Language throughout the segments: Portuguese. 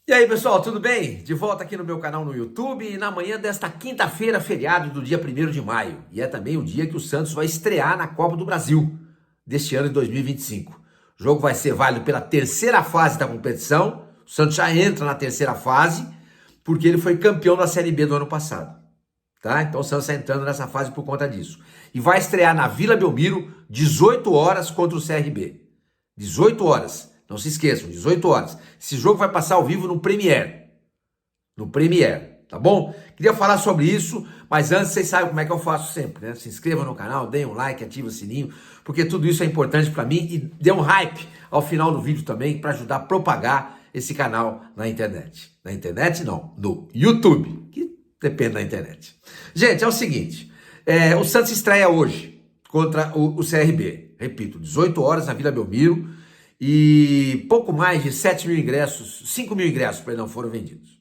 E aí, pessoal, tudo bem? De volta aqui no meu canal no YouTube e na manhã desta quinta-feira, feriado do dia 1º de maio. E é também o dia que o Santos vai estrear na Copa do Brasil deste ano de 2025. O jogo vai ser válido pela terceira fase da competição. O Santos já entra na terceira fase porque ele foi campeão da Série B do ano passado. Tá? Então o Santos está entrando nessa fase por conta disso. E vai estrear na Vila Belmiro, 18 horas contra o CRB. 18 horas. Não se esqueçam, 18 horas. Esse jogo vai passar ao vivo no Premiere. No Premiere, tá bom? Queria falar sobre isso, mas antes vocês sabem como é que eu faço sempre, né? Se inscrevam no canal, deem um like, ativem o sininho, porque tudo isso é importante para mim e dê um hype ao final do vídeo também para ajudar a propagar esse canal na internet. Na internet não, no YouTube, que depende da internet. Gente, é o seguinte, o Santos estreia hoje contra o CRB. Repito, 18 horas na Vila Belmiro. E pouco mais de 7 mil ingressos, 5 mil ingressos, perdão, foram vendidos.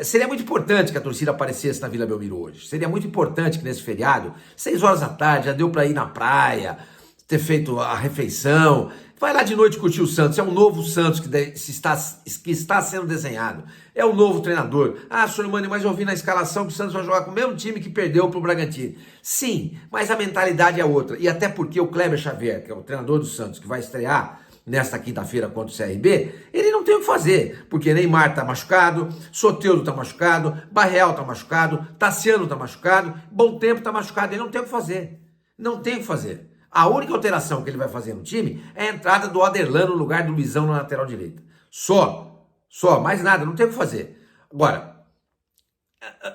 Seria muito importante que a torcida aparecesse na Vila Belmiro hoje. Seria muito importante que nesse feriado, 6 horas da tarde, já deu para ir na praia, ter feito a refeição. Vai lá de noite curtir o Santos. É um novo Santos que está sendo desenhado. É um novo treinador. Ah, Sormani, mas eu vi na escalação que o Santos vai jogar com o mesmo time que perdeu para o Bragantino. Sim, mas a mentalidade é outra. E até porque o Kleber Xavier, que é o treinador do Santos, que vai estrear nesta quinta-feira contra o CRB, ele não tem o que fazer, porque Neymar tá machucado, Soteldo tá machucado, Barreal tá machucado, Tassiano tá machucado, Bom Tempo tá machucado, ele não tem o que fazer. Não tem o que fazer. A única alteração que ele vai fazer no time é a entrada do Aderlan no lugar do Luizão na lateral direita. Só, mais nada, não tem o que fazer. Agora,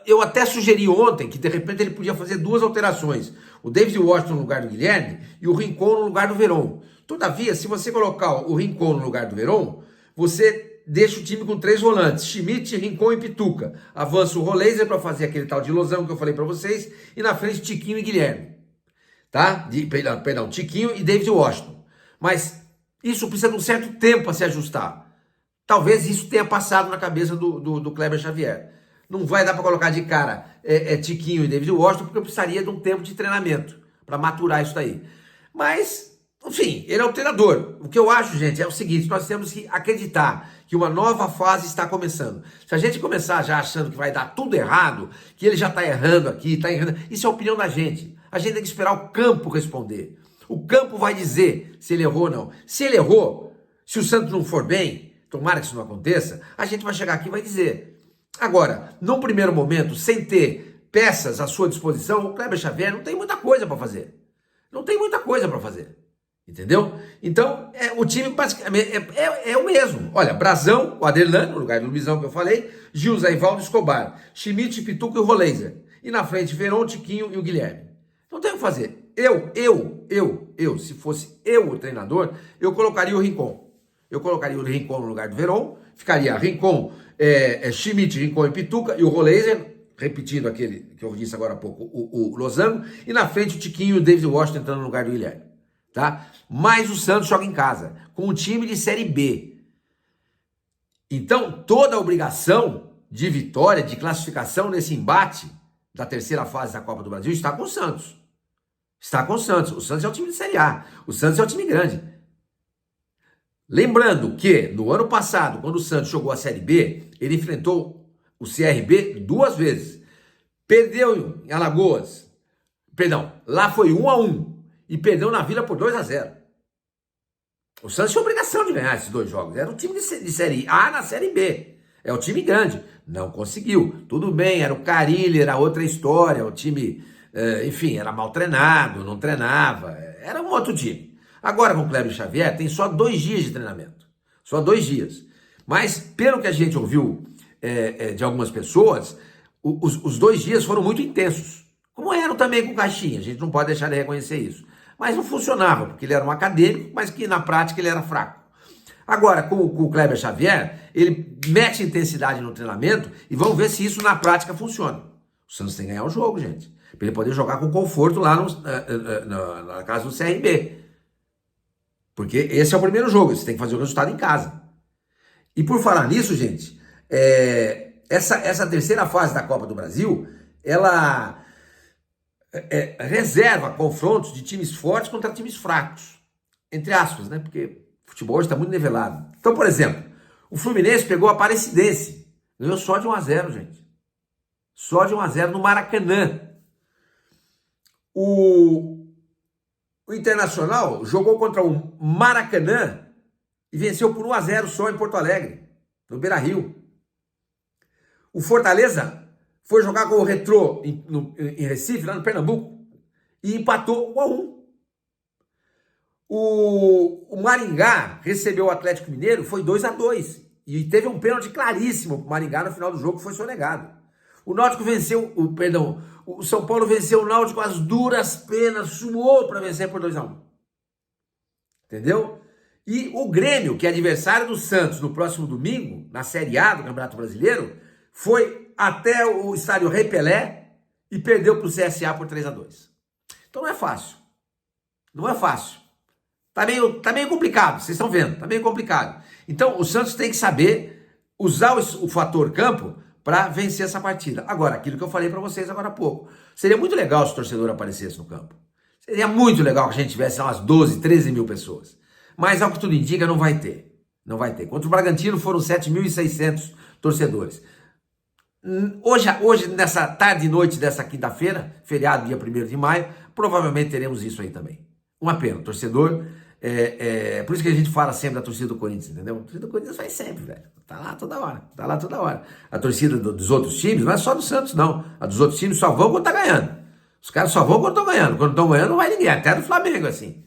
eu até sugeri ontem que de repente ele podia fazer duas alterações. O David Washington no lugar do Guilherme e o Rincon no lugar do Verón. Todavia, se você colocar o Rincon no lugar do Verón, você deixa o time com 3 volantes, Schmidt, Rincon e Pituca. Avança o Roleiser para fazer aquele tal de ilusão que eu falei para vocês, e na frente Tiquinho e Guilherme. Tá? Perdão, Tiquinho e David Washington. Mas isso precisa de um certo tempo para se ajustar. Talvez isso tenha passado na cabeça do Kleber Xavier. Não vai dar para colocar de cara Tiquinho e David Washington, porque eu precisaria de um tempo de treinamento para maturar isso daí. Mas, enfim, ele é o treinador. O que eu acho, gente, é o seguinte: nós temos que acreditar que uma nova fase está começando. Se a gente começar já achando que vai dar tudo errado, que ele já está errando aqui, está errando, isso é a opinião da gente. A gente tem que esperar o campo responder. O campo vai dizer se ele errou ou não. Se ele errou, se o Santos não for bem, tomara que isso não aconteça, a gente vai chegar aqui e vai dizer. Agora, num primeiro momento, sem ter peças à sua disposição, o Kleber Xavier não tem muita coisa para fazer. Não tem muita coisa para fazer. Entendeu? Então, o time basicamente é o mesmo. Olha, Brazão, o Aderlan, no lugar do Luizão que eu falei, Gil, Zé Ivaldo, Escobar, Schmidt, Pituca e o Roleiser. E na frente, Verón, Tiquinho e o Guilherme. Não tem o que fazer. Se fosse eu o treinador, eu colocaria o Rincon. Eu colocaria o Rincon no lugar do Verón, ficaria Rincon, Schmidt, Rincon e Pituca, e o Roleiser, repetindo aquele que eu disse agora há pouco, o Losango, e na frente o Tiquinho e o David Washington entrando no lugar do Guilherme. Tá? Mas o Santos joga em casa, com um time de Série B. Então, toda a obrigação de vitória, de classificação nesse embate da terceira fase da Copa do Brasil está com o Santos. Está com o Santos. O Santos é um time de Série A. O Santos é um time grande. Lembrando que, no ano passado, quando o Santos jogou a Série B, ele enfrentou o CRB 2 vezes. Perdeu em Alagoas. Perdão, lá foi 1-1. E perdeu na Vila por 2-0. O Santos tinha obrigação de ganhar esses 2 jogos. Era um time de Série A na Série B. É um time grande. Não conseguiu. Tudo bem, era o Carille, era outra história. O time, enfim, era mal treinado, não treinava. Era um outro time. Agora com o Kleber Xavier tem só 2 dias de treinamento. Só 2 dias. Mas pelo que a gente ouviu de algumas pessoas, os 2 dias foram muito intensos. Como eram também com o Caixinha. A gente não pode deixar de reconhecer isso. Mas não funcionava, porque ele era um acadêmico, mas que na prática ele era fraco. Agora, com o Kleber Xavier, ele mete intensidade no treinamento e vamos ver se isso na prática funciona. O Santos tem que ganhar o jogo, gente, para ele poder jogar com conforto lá na casa do CRB. Porque esse é o primeiro jogo, você tem que fazer o resultado em casa. E por falar nisso, gente, essa terceira fase da Copa do Brasil, ela reserva confrontos de times fortes contra times fracos. Entre aspas, né? Porque o futebol hoje está muito nivelado. Então, por exemplo, O Fluminense pegou a Aparecidense. Ganhou só de 1-0, gente. Só de 1-0 no Maracanã. O Internacional jogou contra o Maracanã e venceu por 1-0 só em Porto Alegre, no Beira-Rio. O Fortaleza foi jogar com o Retrô em Recife, lá no Pernambuco, e empatou 1-1. O Maringá recebeu o Atlético Mineiro, foi 2-2. E teve um pênalti claríssimo para o Maringá no final do jogo, que foi sonegado. O Náutico venceu, o São Paulo venceu o Náutico às duras penas, suou para vencer por 2-1. Entendeu? E o Grêmio, que é adversário do Santos no próximo domingo, na Série A do Campeonato Brasileiro, foi até o estádio Rei Pelé e perdeu para o CSA por 3-2. Então não é fácil. Não é fácil. Tá meio complicado, vocês estão vendo, tá meio complicado. Então o Santos tem que saber usar o fator campo para vencer essa partida. Agora, aquilo que eu falei para vocês agora há pouco, seria muito legal se o torcedor aparecesse no campo. Seria muito legal que a gente tivesse umas 12, 13 mil pessoas. Mas, ao que tudo indica, não vai ter. Não vai ter. Contra o Bragantino foram 7.600 torcedores. Hoje, nessa tarde e noite dessa quinta-feira, feriado dia 1º de maio, provavelmente teremos isso aí também. Uma pena, o torcedor... por isso que a gente fala sempre da torcida do Corinthians, entendeu? A torcida do Corinthians vai sempre, velho. Tá lá toda hora. A torcida dos outros times, não é só do Santos, não. A dos outros times só vão quando tá ganhando. Os caras só vão quando estão ganhando. Quando estão ganhando, não vai ninguém. Até do Flamengo, assim.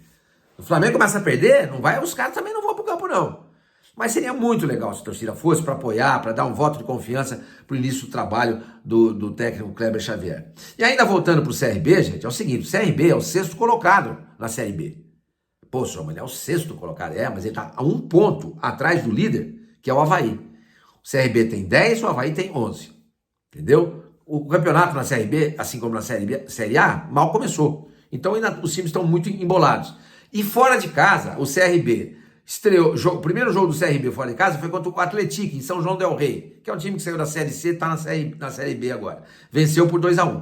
O Flamengo começa a perder, não vai, os caras também não vão pro campo, não. Mas seria muito legal se a torcida fosse para apoiar, para dar um voto de confiança pro início do trabalho do técnico Kleber Xavier. E ainda voltando pro CRB, gente, é o seguinte, o CRB é o 6º colocado na Série B. Pô, senhor, mas ele é o 6º colocado. Mas ele tá a 1 ponto atrás do líder, que é o Avaí. O CRB tem 10, o Avaí tem 11. Entendeu? O campeonato na Série B, assim como na Série A, mal começou. Então ainda os times estão muito embolados. E fora de casa, o CRB estreou. O primeiro jogo do CRB fora de casa foi contra o Atlético, em São João del Rei, que é um time que saiu da Série C, está na Série B agora. Venceu por 2-1.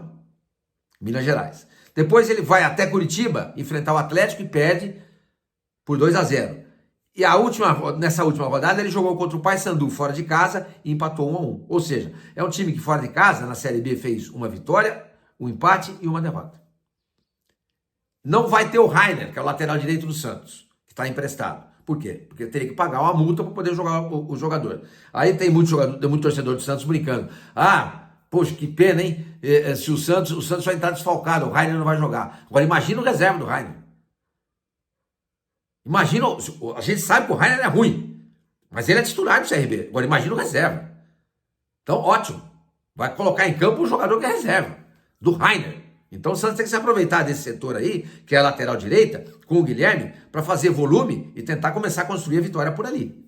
Minas Gerais. Depois ele vai até Curitiba enfrentar o Atlético e perde por 2-0. E nessa última rodada ele jogou contra o Paysandu fora de casa e empatou 1-1. Ou seja, é um time que fora de casa, na Série B, fez uma vitória, um empate e uma derrota. Não vai ter o Rainer, que é o lateral direito do Santos, que está emprestado. Por quê? Porque ele teria que pagar uma multa para poder jogar o jogador. Aí tem muito torcedor do Santos brincando. Poxa, que pena, hein? Se o Santos vai entrar desfalcado, o Rainer não vai jogar. Agora imagina o reserva do Rainer. Imagina, a gente sabe que o Rainer é ruim, mas ele é titular do CRB. Agora imagina o reserva. Então, ótimo. Vai colocar em campo o jogador que é reserva, do Rainer. Então o Santos tem que se aproveitar desse setor aí, que é a lateral direita, com o Guilherme, para fazer volume e tentar começar a construir a vitória por ali.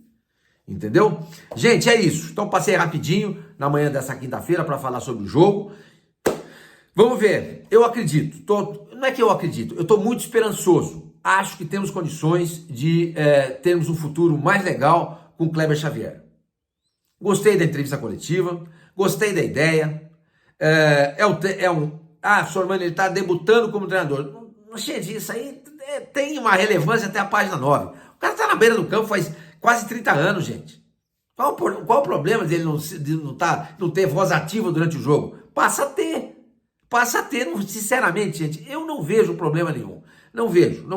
Entendeu? Gente, é isso. Então passei rapidinho na manhã dessa quinta-feira para falar sobre o jogo. Vamos ver. Eu acredito. Não é que eu acredito, eu estou muito esperançoso. Acho que temos condições de termos um futuro mais legal com o Kleber Xavier. Gostei da entrevista coletiva, gostei da ideia. Sormani, ele está debutando como treinador. Gente, isso aí tem uma relevância até a página 9. O cara está na beira do campo faz quase 30 anos, gente. Qual o problema dele não ter voz ativa durante o jogo? Passa a ter. Sinceramente, gente, eu não vejo problema nenhum. Não vejo.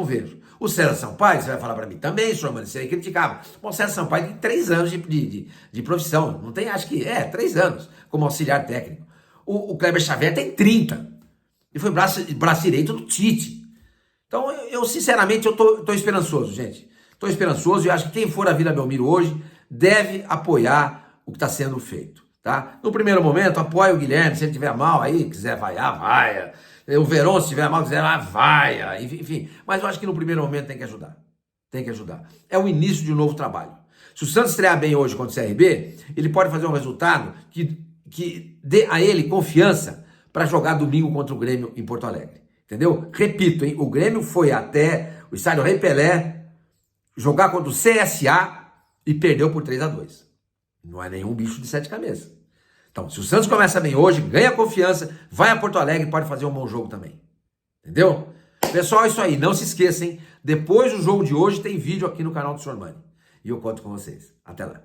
O César Sampaio, você vai falar para mim também, Sormani, você criticava. Bom, o César Sampaio tem 3 anos de profissão. Não tem, acho que 3 anos como auxiliar técnico. O Kleber Xavier tem 30. E foi braço direito do Tite. Então, eu sinceramente, eu tô esperançoso, gente. Estou esperançoso e acho que quem for a Vila Belmiro hoje deve apoiar o que está sendo feito, tá? No primeiro momento, apoia o Guilherme, se ele estiver mal aí, quiser vaiar, vaia. O Verón, se estiver mal, quiser vaia. Enfim, mas eu acho que no primeiro momento tem que ajudar. É o início de um novo trabalho. Se o Santos estrear bem hoje contra o CRB, ele pode fazer um resultado que dê a ele confiança para jogar domingo contra o Grêmio em Porto Alegre. Entendeu? Repito, hein? O Grêmio foi até o estádio Rei Pelé jogar contra o CSA e perdeu por 3-2. Não é nenhum bicho de 7 cabeças. Então, se o Santos começa bem hoje, ganha confiança, vai a Porto Alegre e pode fazer um bom jogo também. Entendeu? Pessoal, é isso aí. Não se esqueçam, depois do jogo de hoje tem vídeo aqui no canal do Sormani. E eu conto com vocês. Até lá.